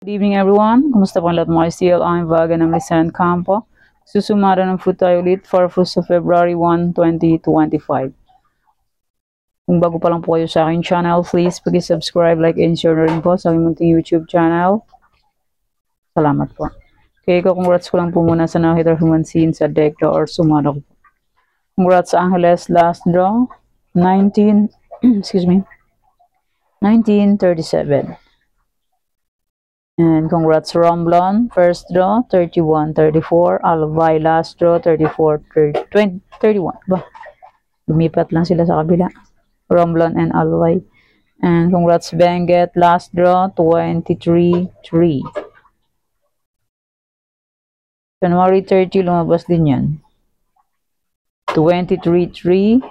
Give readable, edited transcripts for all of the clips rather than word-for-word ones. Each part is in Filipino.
Good evening everyone. Kumusta po ang lahat mga STL? I'm Vaga ng Lisan Campo. Susumara ng food tayo ulit for 1st of February 1, 2025. Kung bago pa lang po kayo sa aking channel, please pag-subscribe, like, and share na rin po sa aking munting YouTube channel. Salamat po. Okay, congrats ko lang po muna sa nakita human scene sa deck draw or sumara ko. Congrats sa Angeles last draw, 1937. And congrats Romblon, first draw, 31-34. Alvay, last draw, 34-31. Ba? Lumipat lang sila sa kabila. Romblon and Alvay. And congrats Benguet, last draw, 23-3. January 30, lumabas din yan. 23-3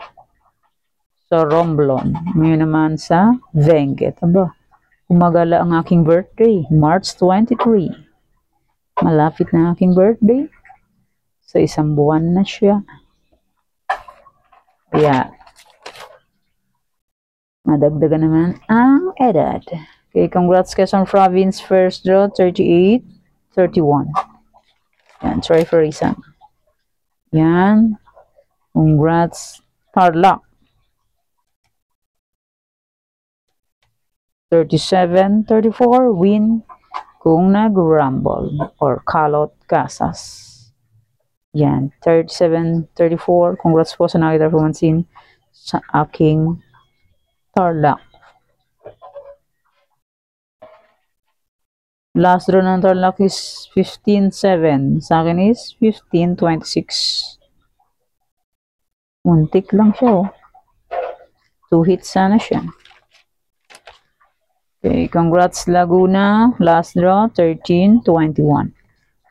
sa Romblon. Ngayon naman sa Benguet. Aba? Umagala ang aking birthday, March 23. Malapit na aking birthday. Sa isang buwan na siya. Kaya, madagdagan naman ang edad. Okay, congrats Quezon Province, first draw, 38-31. Yan, try for reason. Yan, congrats Tarlac. 37-34 win kung nag-rumble or Kalot Casas. Yan, 37-34. Congrats po sa nakita pumansin sa aking Tarlac. Last draw ng Tarlac is 15-7. Sa akin is 15-26. Muntik lang siya oh. 2 hits sana siya. Okay, congrats Laguna, last draw, 13-21.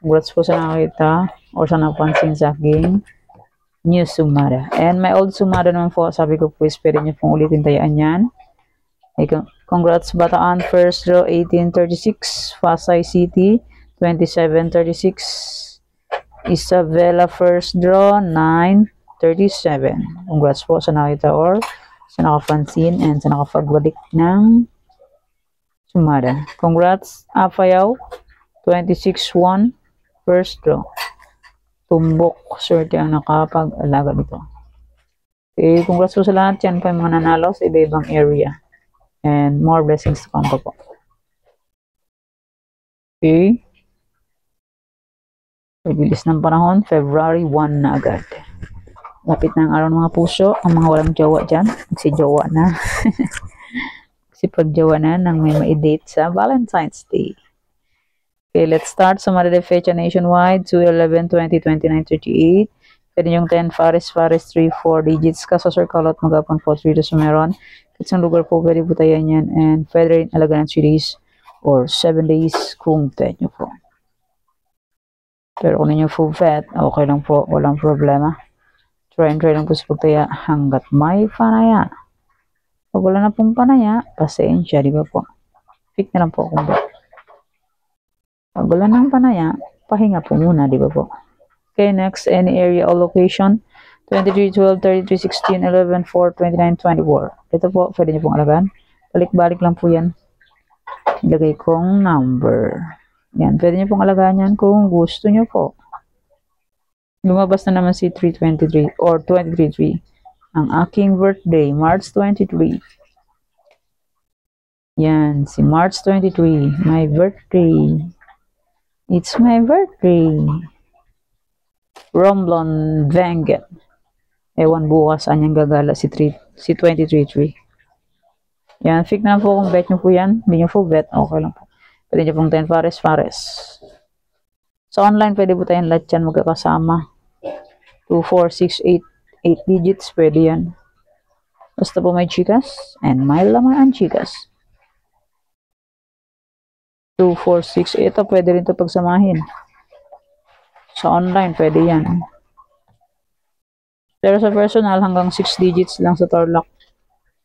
Congrats po sa nakita o sa napansin sa aking new Sumara. And my old Sumara naman po, sabi ko po, pwede niyo pong ulitin tayaan yan. Okay, congrats Bataan, first draw, 18-36. Pasay City, 27-36. Isabela, first draw, 9-37. Congrats po sa nakita or sa nakapansin and sa nakapagbalik ng Sumara. Congrats, Apayao, 26-1, first draw. Tumbok, swerte ang nakapag-alaga dito. Okay, congrats po sa lahat. Yan pa yung mananalo sa iba-ibang area. And more blessings to come pa po. Okay. Pagbilis ng panahon, February 1 na agad. Lapit na ang araw ng mga puso. Ang mga walang jowa dyan, magsi-jowa na. Pagjawa na nang may ma-date sa Valentine's Day. Okay, let's start. Sumara de fecha nationwide, 2-11-20-29-38. Pwede yung 10, Fares, 3, 4 digits ka sa circle at magapang po 3 to sumeron. Kasi lugar po pwede butayan yan and pwede rin alaga ng 3 days or 7 days kung pet nyo po. Pero kung ninyo full fat, okay lang po, walang problema. Try lang po sa pagtaya hanggat may panaya. Pag wala na pong panaya, pasensya, di ba po? Pick na lang po kung ba. Pag wala ng panaya, pahinga po muna, di ba po? Okay, next, any area or location. 23, 12, 33, 16, 11, 4, 29, 24. Ito po, pwede niyo pong alagaan. Balik-balik lang po yan. Ilagay kong number. Yan, pwede niyo pong alagaan yan kung gusto niyo po. Lumabas na naman si 323 or 23. Ang aking birthday, March 23. Yan, si March 23, my birthday. It's my birthday. Romblon Benguet. Ewan bukas, anyang gagala si 23-3. Yan, pick na po kung bet nyo po yan. Hindi nyo po bet, okay lang po. Pwede nyo pong 10 Fares. Sa online, pwede po tayong lahat yan magkakasama. 2, 4, 6, 8. 8 digits, pwede yan. Basta po may chikas, and may laman ang chikas. 2, 4, 6, ito pwede rin ito pagsamahin. Sa online, pwede yan. Pero sa personal, hanggang 6 digits lang sa Tarlac.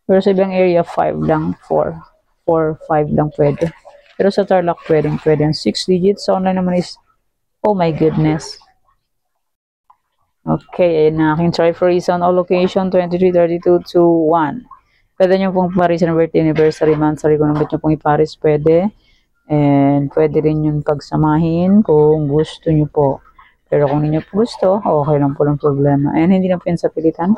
Pero sa ibang area, 5 lang, 4, 5 lang pwede. Pero sa Tarlac, pwede yan. 6 digits. Sa online naman is, oh my goodness. Okay, na aking try for reason or location 23-32-1. Pwede nyo pong paris ng birthday anniversary month. Sorry kung naman nyo pong iparis, pwede. And pwede rin yun pagsamahin kung gusto nyo po. Pero kung hindi nyo po gusto, okay lang po ng problema. And hindi na po yan sa pilitan.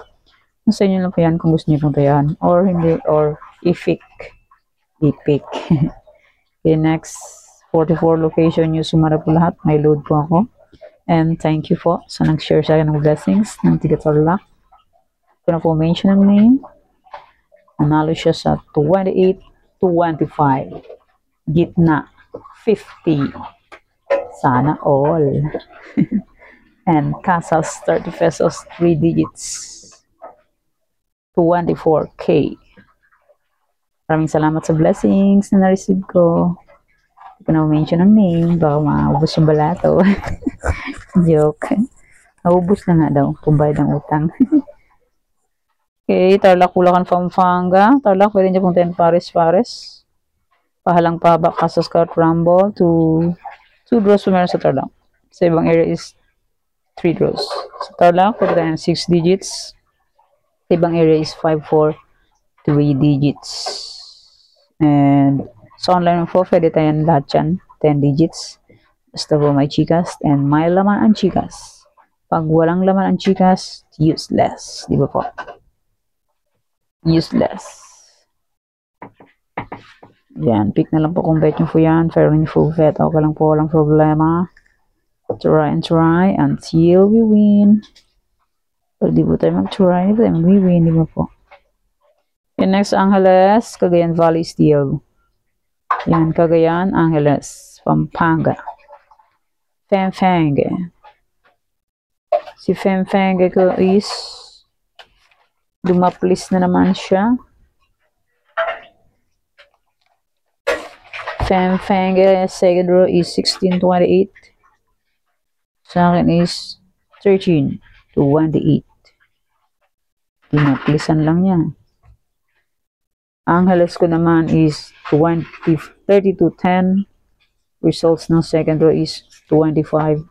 Sa inyo lang po yan kung gusto nyo pong tayahan. Or hindi, or i-pick. I-pick. Okay, next 44 location nyo sumara po lahat. May load po ako. And thank you po sa nag-share sa akin ng blessings ng Tigatarlac. Kung na po mention ng name, nanalo siya sa 28 to 25. Gitna 50. Sana all. And Casas 30 pesos 3 digits. 24K. Maraming salamat sa blessings na na-receive ko. Hindi ko na mention ang name. Baka maubos yung balato. Joke. Naubos na nga daw. Pumbayad ng utang. Okay. Tarlac, Bulacan, Pampanga. Tarlac, pwede niya pong 10 pares. Pahalang pahaba, Casas, Scout, Rumble. 2 draws po meron sa Tarlac. Sa ibang area is 3 draws. Sa Tarlac, pwede tayo 6 digits. Sa ibang area is 5, 4, 3 digits. And sa online po, pwede tayo lahat yan, 10 digits. Basta po may chikas and may laman ang chikas. Pag walang laman ang chikas, useless. Di ba po? Useless. Yan, pick na lang po kung bet nyo po yan. Fair and full bet. Okay lang po, walang problema. Try and try until we win. Pag di po tayo mag-try, di po tayo mag-win, di ba po? Yung next, Angeles, Cagayan Valley Steel. Yan, Cagayan, Angeles, Pampanga. Femfenge. Si Femfenge ko is dumaplis na naman siya. Femfenge, second row is 1628. Sa akin is 1328. Dinaplisan lang yan. Angeles ko naman is 3210. Results ng second row is 25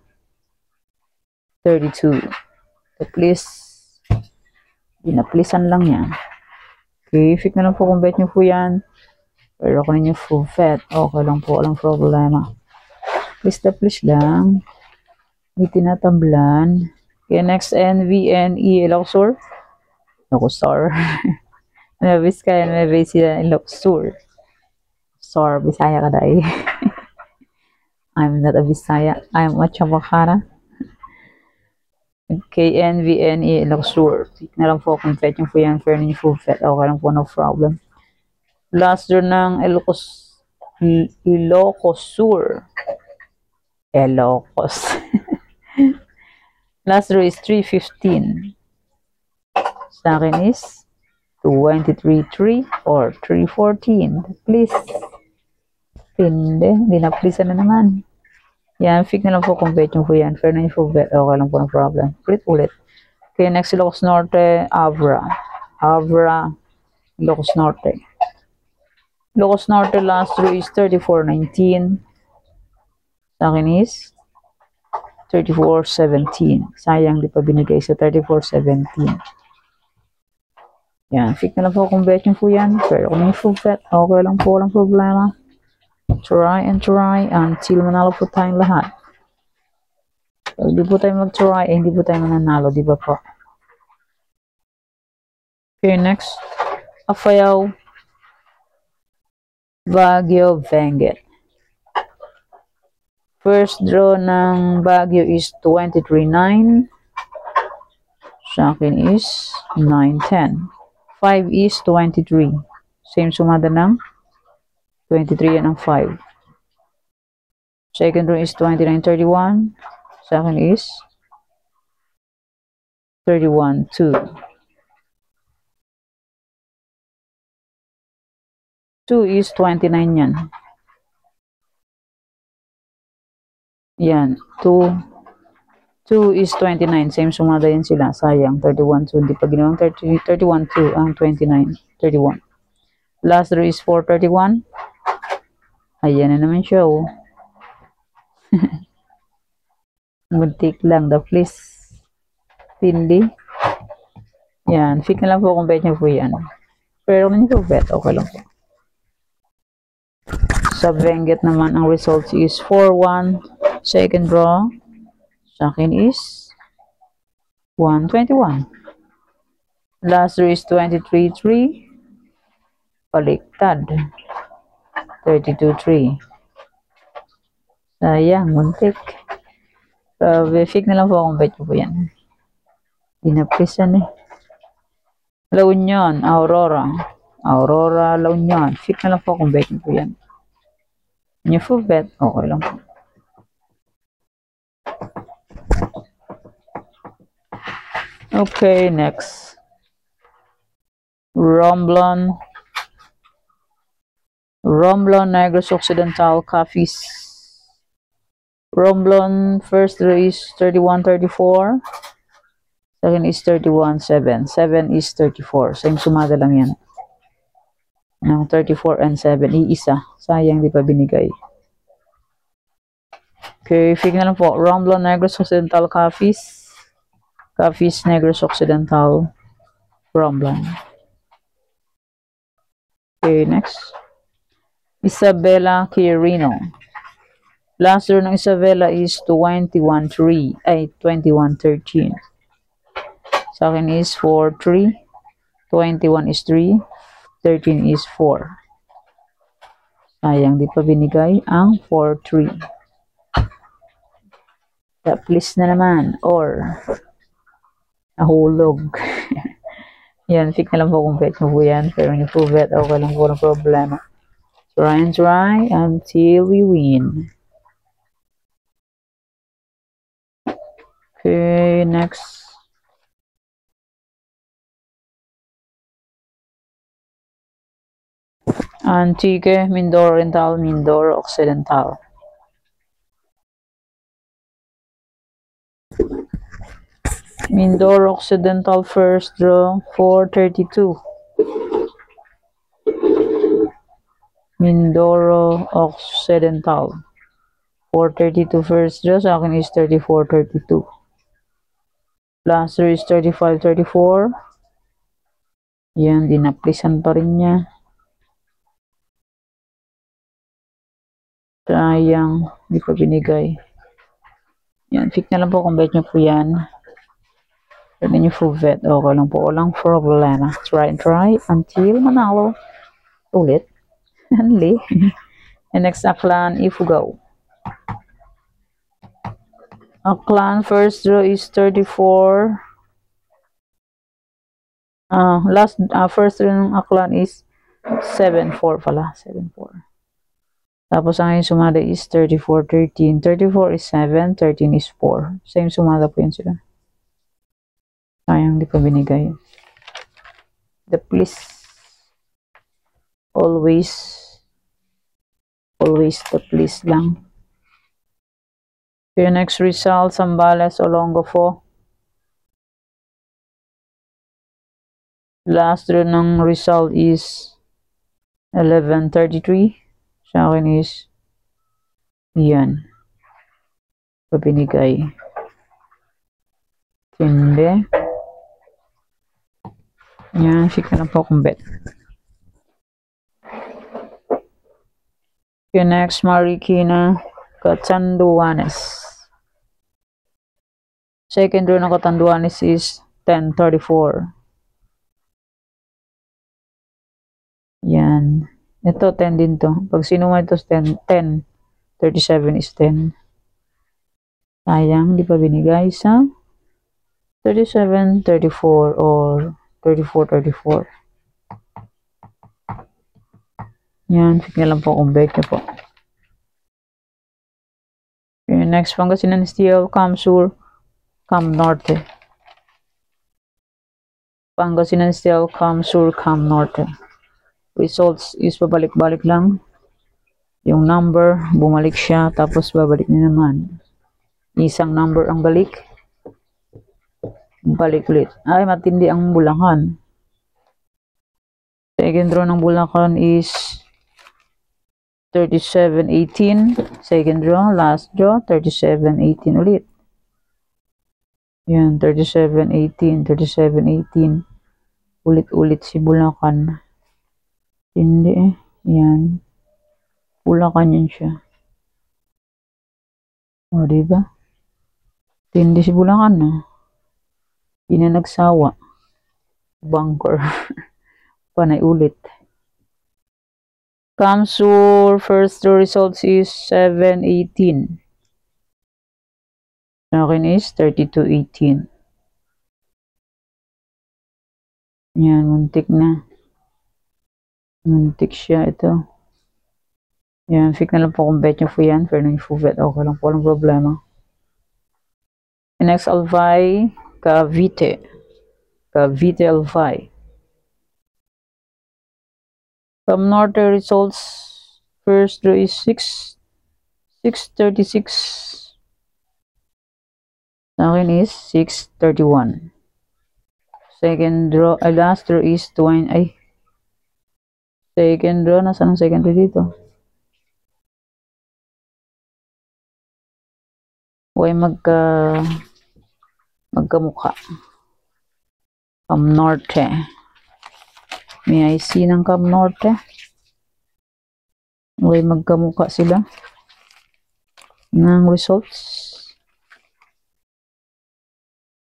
32. Please, dinaplisan lang yan. Okay, fit na lang po kung bet nyo po yan. Pero kung ninyo full bet, okay lang po, walang problema. Please na please lang. May tinatamblan. Okay, next, NVNE Luxor. Luxor. Nabis ka yan, nabis sila Luxor. Sor, Bisaya ka dahi. I'm not a Bisaya. I'm a Chabacana. Okay, NVNE Luxor. Pick na lang po kung bet nyo po yan. Fair ninyo full bet. Okay lang po, no problem. Last draw ng Ilocosur. Ilocos. Last draw is 315. Sa akin is 223 or 314. Please. Hindi na please na naman. Yan, fix na lang po kung bet nyo po yan. Fair na nyo po bet. Okay lang po ng problem. Ulit. Okay, next Ilocos Norte, Abra. Abra, Ilocos Norte. Ilocos Norte last draw is 3419. Sa akin is 3417. Sayang, di pa binigay sa 3417. Yan, fix na lang po kung bet nyo po yan. Pero kung may full bet, okay lang po, walang problema. Try and try until manalo po tayong lahat. Pag di po tayo mag-try, hindi po tayo mananalo, di ba po? Okay, next. Apayao, Baguio, Benguet. First draw ng Baguio is 23-9. Sa akin is 9-10. 5 is 23. Same sumada ng 23 yan ang 5. Second row is 29-31. Sa akin is 31-2. 2 is 29 yan. Yan. 2 is 29. Same sumada yan sila. Sayang. 31-2. Hindi pa ginawang 31-2 ang 29-31. Last row is 431. Ayan na naman siya, oh. Muntik lang, the please. Pindi. Yan, fit na lang po kung bet nyo po yan. Pero kung nyo po bet, okay lang po. Sa Benguet naman, ang results is 4-1. Second draw, sa akin is 121. Last draw is 23-3. Baliktad. 32-3. Sayang, muntik. Fake na lang po akong bet ko po yan. Dinapisan eh. La Union, Aurora. Aurora, La Union. Fake na lang po akong bet ko po yan. New full bet, okay lang po. Okay, next. Romblon, Negros Occidental, Cafis. Romblon, first draw is 31-34. Second is 31-7. 7 is 34. Same sumada lang yan. Ng 34 and 7. Iisa. Sayang, di pa binigay. Okay, fig na lang po. Romblon, Negros Occidental, Cafis. Cafis, Negros Occidental, Romblon. Okay, next. Isabela, Quirino. Last draw ng Isabela is 21-3. Ay, 21-13. Sa akin is 4-3. 21 is 3. 13 is 4. Sayang, di pa binigay ang 4-3. Please na naman. Or, nahulog. Yan, fake na lang po kung bet mo po yan. Pero hindi po bet, okay lang po ng problema. Try and try until we win. Okay, next. Antique, Mindoro Oriental, Mindoro Occidental. Mindoro Occidental first draw 432. Mindoro Occidental 432 first draw, sa akin is 34-32. Last draw is 35-34. Yan, dinaplisan pa rin niya. Sayang, hindi pa binigay. Yan, fake na lang po kung bet nyo po yan. Pwede nyo full bet, okay lang po, walang problema. Try and try until manalo. Ulit. Hanli. And next, Aklan, Ifugao. Aklan, first draw is 34. First draw ng Aklan is 7-4 pala. 7-4. Tapos ang sumada is 34-13. 34 is 7, 13 is 4. Same sumada po yun sila. Sayang, di pa binigay. The please. Always the please lang. Okay, next result, Zambales, Olongapo. Last draw ng result is 11-33. Sa akin is yan. Pabinigay. Hindi. Yan, fake na lang po akong bet. Okay, next, Marikina, Catanduanes. Second draw ng Catanduanes is 10-34. Yan. Ito, 10 din to. Pag sinuma ito, 10. 37 is 10. Sayang, di pa binigay sa 37-34 or 34-34. Yan, fake na lang po kung bet niyo po. Okay, next, Pangasinan Steel, Cam Sur, Cam Norte. Pangasinan Steel, Cam Sur, Cam Norte. Results is babalik-balik lang. Yung number, bumalik siya, tapos babalik na naman. Isang number ang balik. Balik ulit. Ay, matindi ang Bulacan. Second draw ng Bulacan is 37-18. Second draw, last draw, 37-18 ulit. Yan, 37-18, 37-18. Ulit-ulit si Bulacan. Hindi eh. Yan. Bulacan yun siya. O, diba? Tindi si Bulacan, no? Hindi na nagsawa. Bunker. Panay ulit. Kamsur, first results is 7-18. Sa akin is 32-18. Yan, muntik na. Muntik siya ito. Yan, fix na lang po kung bet nyo po yan. Pero nung full bet, okay lang po, walang problema. Next, Alvay, Cavite. Cavite, Alvay. From Norte results, first draw is 636. Sa akin is 631. Second draw, last draw is 20. Second draw, nasa ng second draw dito? Huwag magkamukha. Cam Norte. May IC ng Cam Norte. Huwag magkamukha sila ng results.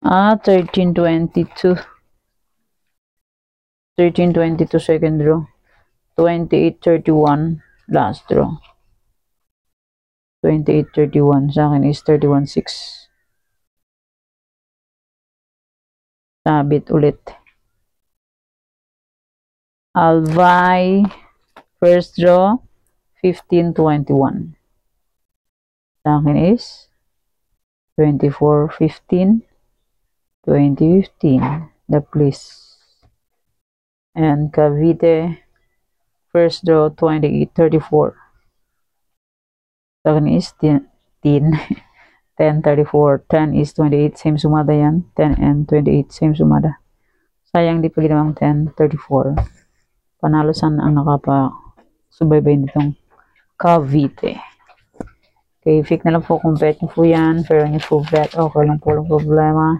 13-22. 13-22 second draw. 28-31 last draw. 28-31. Sa akin is 31-6. Sabit ulit. Alvay, first draw, 15-21. Sa akin is 24-15. 2015. The place. And Cavite, first draw, 28-34. Sa akin is 10-34. 10 is 28. Same sumada yan. 10 and 28. Same sumada. Sayang di pa ginawang 10-34. Panalo sana ang nakapa-subaybay nitong Cavite. Okay, fix na lang po kung bet nyo po yan. Pero nyo po bet. Okay lang po, walang problema.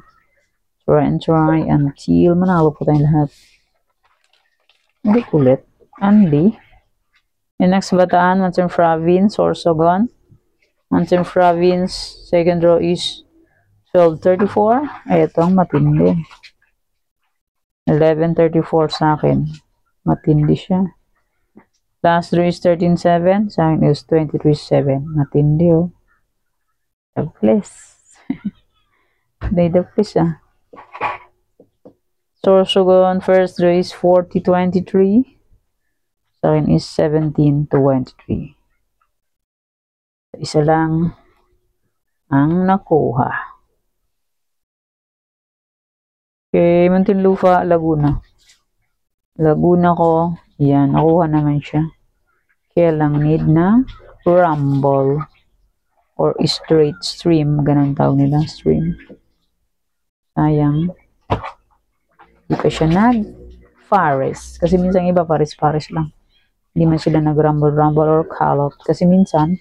Try and try until manalo po tayong lahat. Hindi kulit. Andy. And next bataan, Monson Province, Sorsogon. Monson Province, second draw is 12-34. Ay, ito ang matindi. 11-34 sa akin. Matindi siya. Last draw is 13-7. Sa akin is 23-7. Matindi, oh. The place. They the place, ah. Sorsogon, first draw is 40-23. Sa akin is 17-23. Isa lang ang nakuha. Okay, Muntinlupa, Laguna. Laguna ko, yan, nakuha naman siya. Kaya lang need na rumble or straight stream, ganun tawag nila, stream. Sayang. Hindi pa siya nag-Fares. Kasi minsan iba, Fares lang. Hindi man sila nag-rumble or calot. Kasi minsan,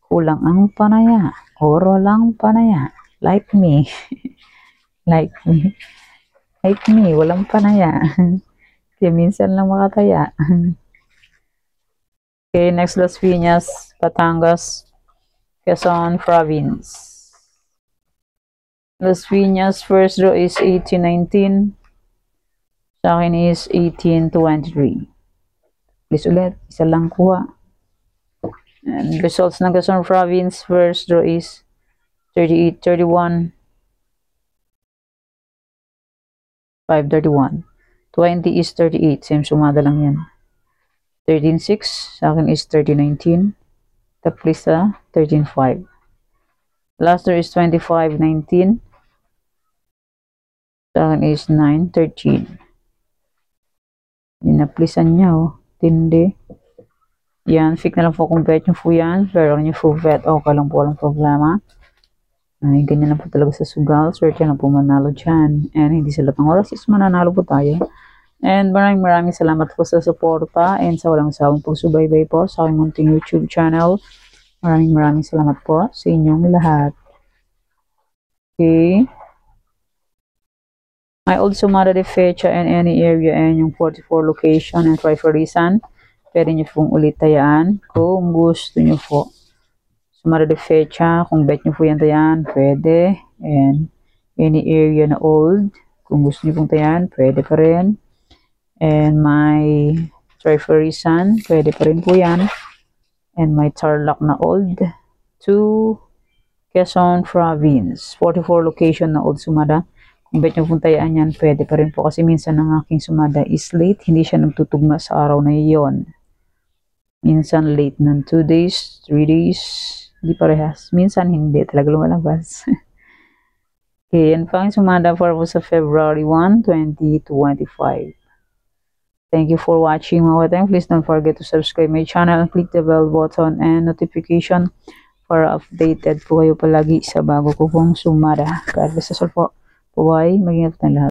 kulang ang panaya. Or walang panaya. Like me. Like me. Like me, walang panaya. Kaya minsan lang makataya. Okay, next, Las Piñas, Batangas, Quezon Province. Las Piñas, first draw is 18-19. Sa akin is 18-23. Please ulit, isa lang kuha. And results ng Quezon Province, first draw is 38-31. 5-31. 20 is 38. Same sumada lang yan. 13-6. Sa akin is 30-19. Taplisa, 13-5. Last draw is 25-19. Sa akin is 9-13. Inaplisan niya, oh. Tindi. Yan, fix na lang po kung bet nyo po yan. Pero nyo po bet, okay lang po, walang problema. Ay, ganyan lang po talaga sa sugal. Search lang po manalo dyan. And hindi sa lahat ng oras is mananalo po tayo. And maraming salamat po sa suporta and sa walang sawang pagsubaybay po sa aking munting YouTube channel. Maraming salamat po sa inyong lahat. Okay. I also mada de fecha in any area and yung 44 location and try for reason. pwede nyo pong ulit tayaan kung gusto nyo po. Sumara de fecha, kung bet nyo po yan tayaan, pwede. And any area na old, kung gusto nyo pong tayaan, pwede pa rin. And my Triferisan, pwede pa rin po yan. And my Tarlac na old to Quezon Province. 44 location na old sumada. Kung bet nyo pong tayaan yan, pwede pa rin po. Kasi minsan ang aking sumada is late. Hindi siya nagtutugma sa araw na iyon. Minsan late ng 2 days, 3 days. Hindi parehas. Minsan hindi. Talaga lumalabas. Okay, yan pa ang sumada for po sa February 1, 2025. Thank you for watching mga wateng. Please don't forget to subscribe my channel and click the bell button and notification para updated po kayo palagi sa bago ko pong sumada. God bless us all po. Bye. Mag-ingat po lahat.